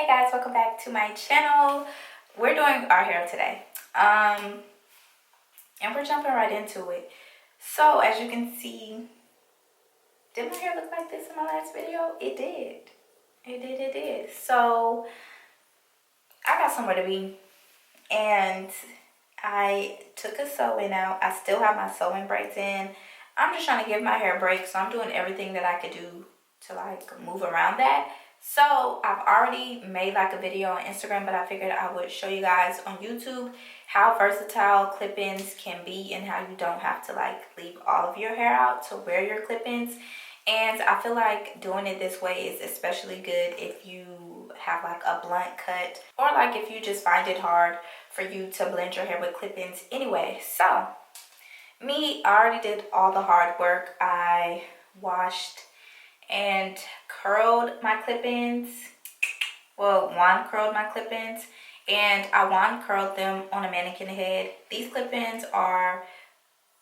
Hey guys, welcome back to my channel. We're doing our hair today. And we're jumping right into it. So as you can see, did my hair look like this in my last video? It did. It did. So I got somewhere to be. And I took a sew-in out. I still have my sewing braids in. I'm just trying to give my hair a break. So I'm doing everything that I could do to like move around that. So I've already made like a video on Instagram, but I figured I would show you guys on YouTube how versatile clip-ins can be and how you don't have to like leave all of your hair out to wear your clip-ins. And I feel like doing it this way is especially good if you have like a blunt cut, or like if you just find it hard for you to blend your hair with clip-ins anyway. So me, I already did all the hard work. I washed and curled my clip-ins. Well, wand curled my clip-ins, and I wand curled them on a mannequin head. These clip-ins are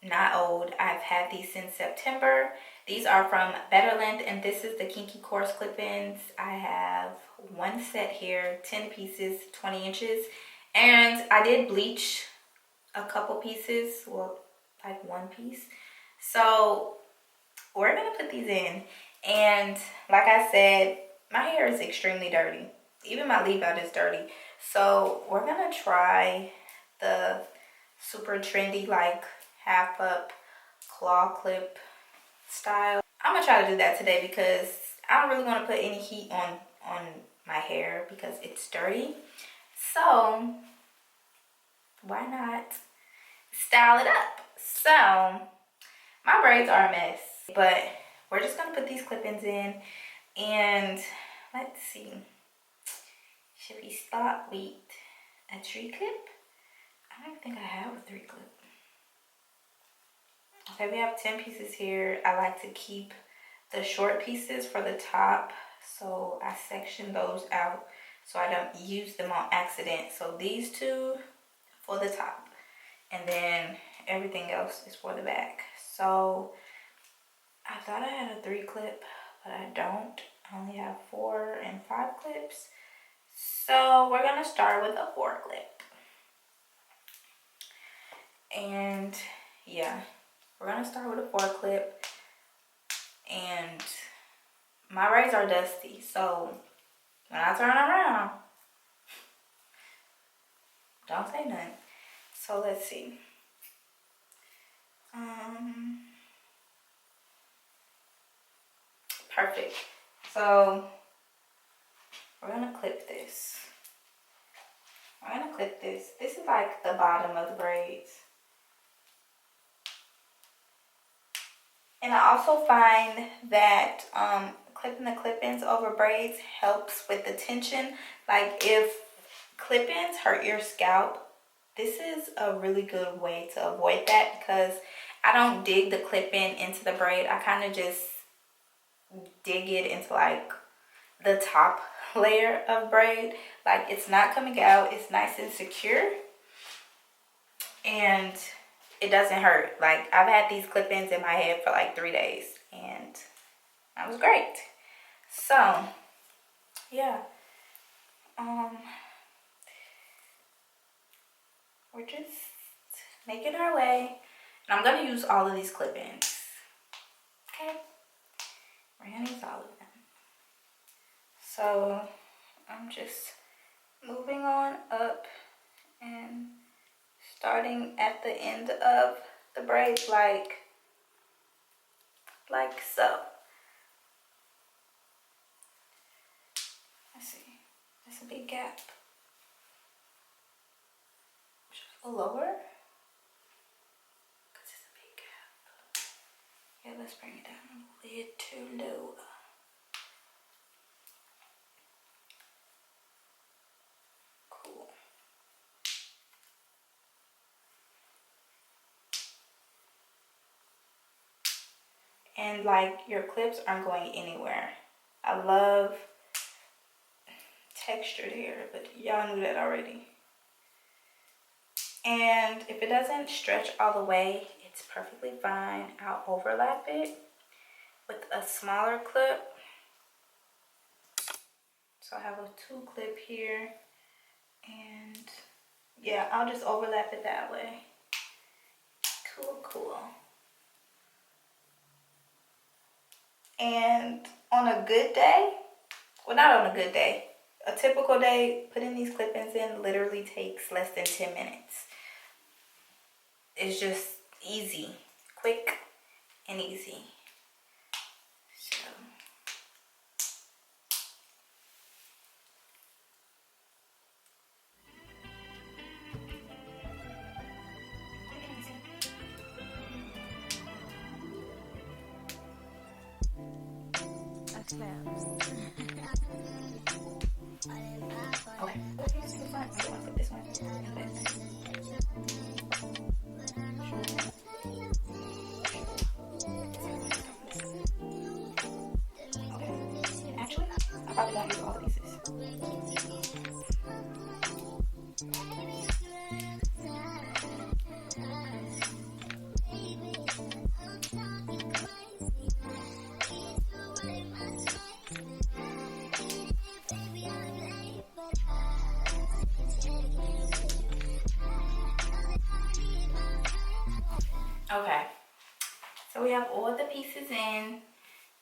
not old. I've had these since September. These are from Betterlength, and this is the Kinky Coarse clip-ins. I have one set here, 10 pieces, 20 inches, and I did bleach a couple pieces, well, like one piece. So we're gonna put these in. And like I said, my hair is extremely dirty. Even my leave out is dirty. So we're gonna try the super trendy like half up claw clip style. I'm gonna try to do that today because I don't really want to put any heat on my hair because it's dirty. So why not style it up? So my braids are a mess, but we're just gonna put these clip-ins in, and let's see. Should we start with a 3-clip? I don't think I have a 3-clip. Okay, we have 10 pieces here. I like to keep the short pieces for the top, so I section those out so I don't use them on accident. So these two for the top, and then everything else is for the back. So I thought I had a 3-clip, but I don't. I only have 4 and 5 clips. So we're gonna start with a 4-clip. And yeah, we're gonna start with a 4-clip. And my braids are dusty, so when I turn around, don't say nothing. So let's see. Perfect. So we're gonna clip this. I'm gonna clip this. This is like the bottom of the braids. And I also find that clipping the clip-ins over braids helps with the tension. Like if clip-ins hurt your scalp, this is a really good way to avoid that, because I don't dig the clip-in into the braid. I kind of just dig it into like the top layer of braid. Like it's not coming out, it's nice and secure, and it doesn't hurt. Like I've had these clip-ins in my head for like 3 days, and that was great. So yeah, we're just making our way, and I'm gonna use all of these clip-ins. Okay, we're gonna use all of them. So I'm just moving on up and starting at the end of the braids, like so. Let's see, there's a big gap. Just go lower, because it's a big gap. Yeah, let's bring it down a little lower. Cool. And like your clips aren't going anywhere. I love textured hair, but y'all knew that already. And if it doesn't stretch all the way, it's perfectly fine. I'll overlap it with a smaller clip. So I have a two clip here, and yeah, I'll just overlap it that way. Cool. And on a good day, well, not on a good day, a typical day, putting these clip-ins in literally takes less than 10 minutes. It's just easy, quick and easy. So okay. This one, I want to put this one. Okay. Actually, I probably won't use all the pieces. Okay, so we have all the pieces in.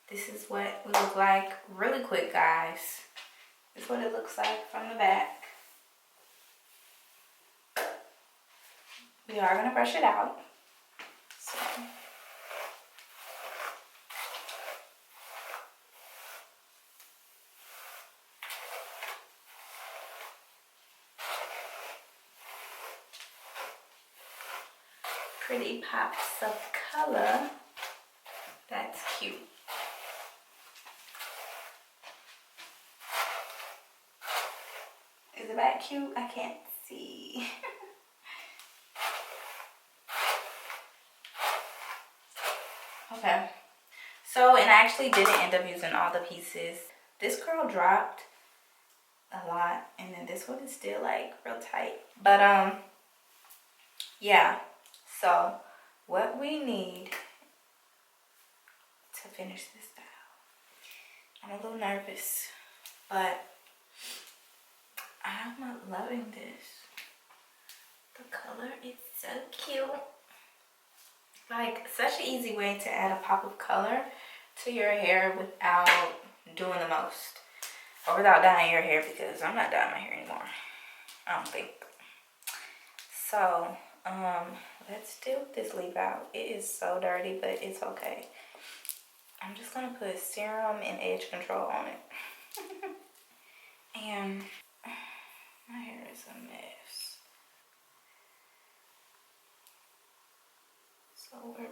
This is what we look like really quick, guys. This is what it looks like from the back. We are going to brush it out. So pretty pops of color. That's cute. Is the back cute? I can't see. Okay. So, and I actually didn't end up using all the pieces. This curl dropped a lot, and then this one is still like real tight. But yeah. So, what we need to finish this style. I'm a little nervous, but I'm loving this. The color is so cute. Like, such an easy way to add a pop of color to your hair without doing the most. Or without dyeing your hair, because I'm not dyeing my hair anymore. I don't think. So, let's do this leave out. It is so dirty, but it's okay. I'm just gonna put serum and edge control on it. And my hair is a mess. So we're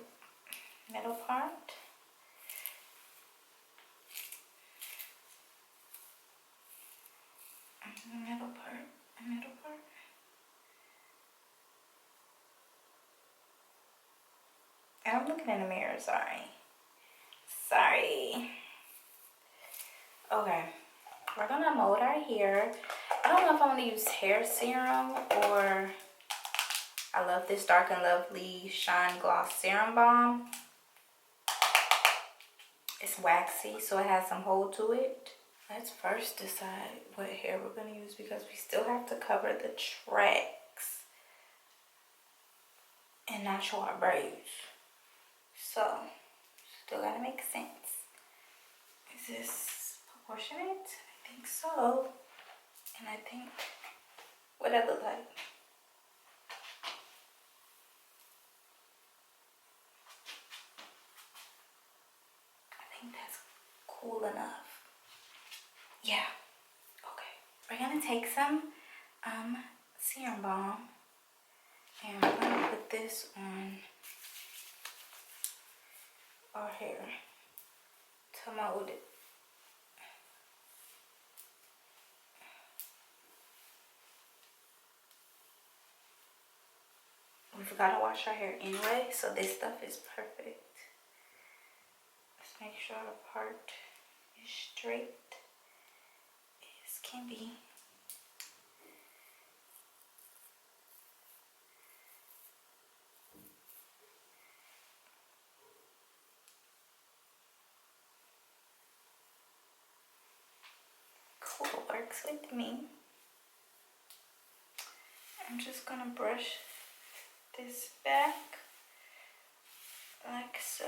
middle part. Middle part. And I'm looking in the mirror, sorry. Okay, we're gonna mold our hair. I don't know if I'm gonna use hair serum or I love this Dark and Lovely Shine Gloss Serum Balm. It's waxy, so it has some hold to it. Let's first decide what hair we're gonna use because we still have to cover the tracks and not show our braids. So, still gotta make sense. Is this proportionate? I think so. And I think, what that look like? I think that's cool enough. Yeah, okay. We're gonna take some serum balm and we're gonna put this on our hair to mold it. We forgot to wash our hair anyway, so this stuff is perfect. Let's make sure the part is straight as can be. Cool. works with me. I'm just gonna brush this back like so.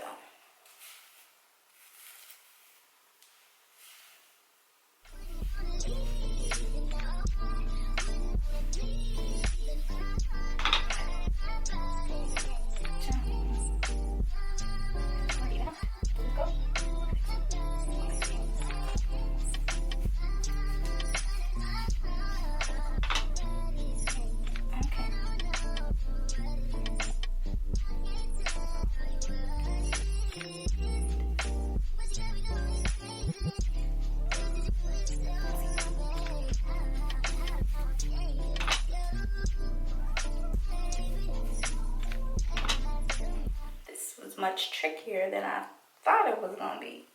Much trickier than I thought it was gonna be,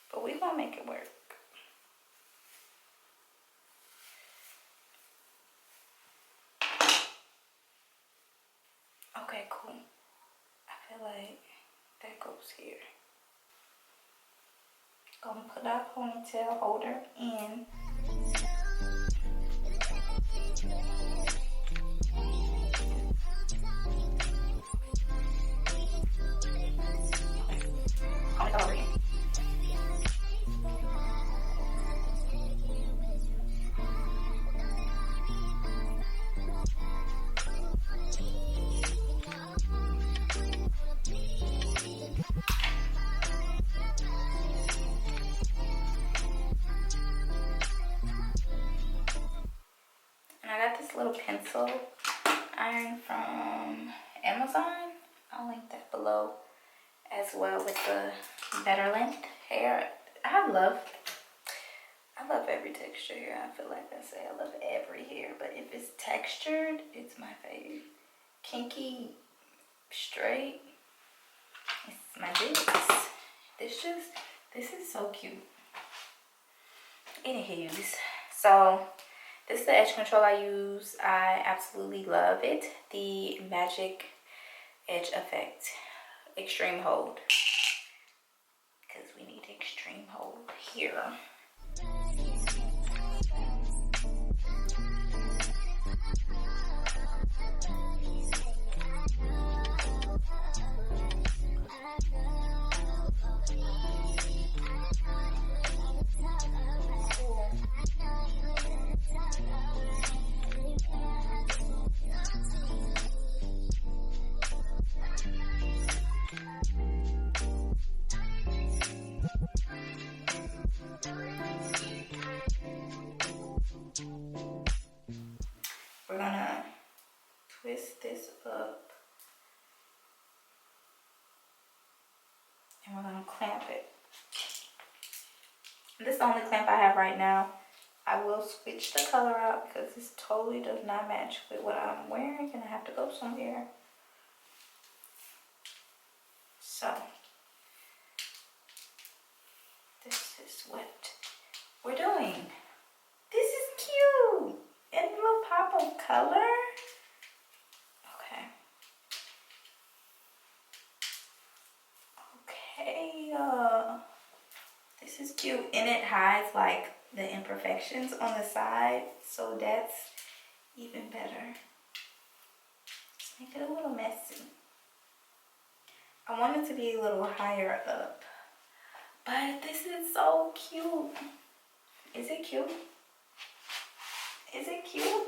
but we're gonna make it work. Okay, cool. I feel like that goes here. Gonna put our ponytail holder in. And I got this little pencil iron from Amazon. I'll link that below as well with the Betterlength hair. I love every texture here. I feel like I say I love every hair, but if it's textured, it's my favorite. Kinky, straight, it's my jizz. This is so cute. Anywho's, so this is the edge control I use. I absolutely love it. The Magic Edge Effect Extreme Hold, because we need extreme hold here. We're gonna twist this up and we're gonna clamp it. This is the only clamp I have right now. I will switch the color out because this totally does not match with what I'm wearing and I have to go somewhere. So this is what we're doing. This is cute. And a little pop of color. Okay. This is cute. And it hides like the imperfections on the side. So that's even better. Just make it a little messy. I want it to be a little higher up. But this is so cute. Is it cute? Is it cute?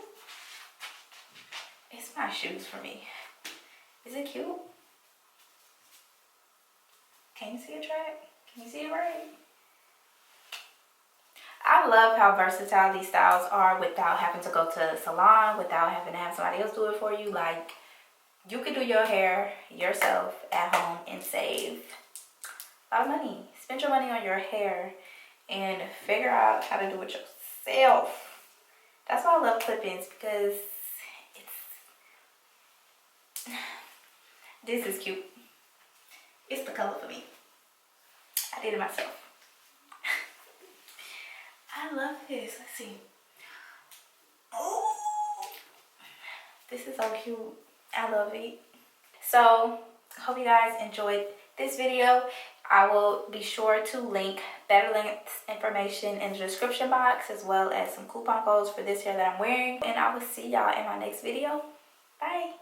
It's my shoes for me. Is it cute? Can you see a track? Can you see it right? I love how versatile these styles are without having to go to a salon, without having to have somebody else do it for you. Like, you could do your hair yourself at home and save a lot of money. Spend your money on your hair and figure out how to do it yourself. That's why I love clip-ins, because this is cute. It's the color for me. I did it myself. I love this. Let's see. Oh, this is so cute. I love it. So, hope you guys enjoyed this video. I will be sure to link Betterlength's information in the description box, as well as some coupon codes for this hair that I'm wearing. And I will see y'all in my next video. Bye.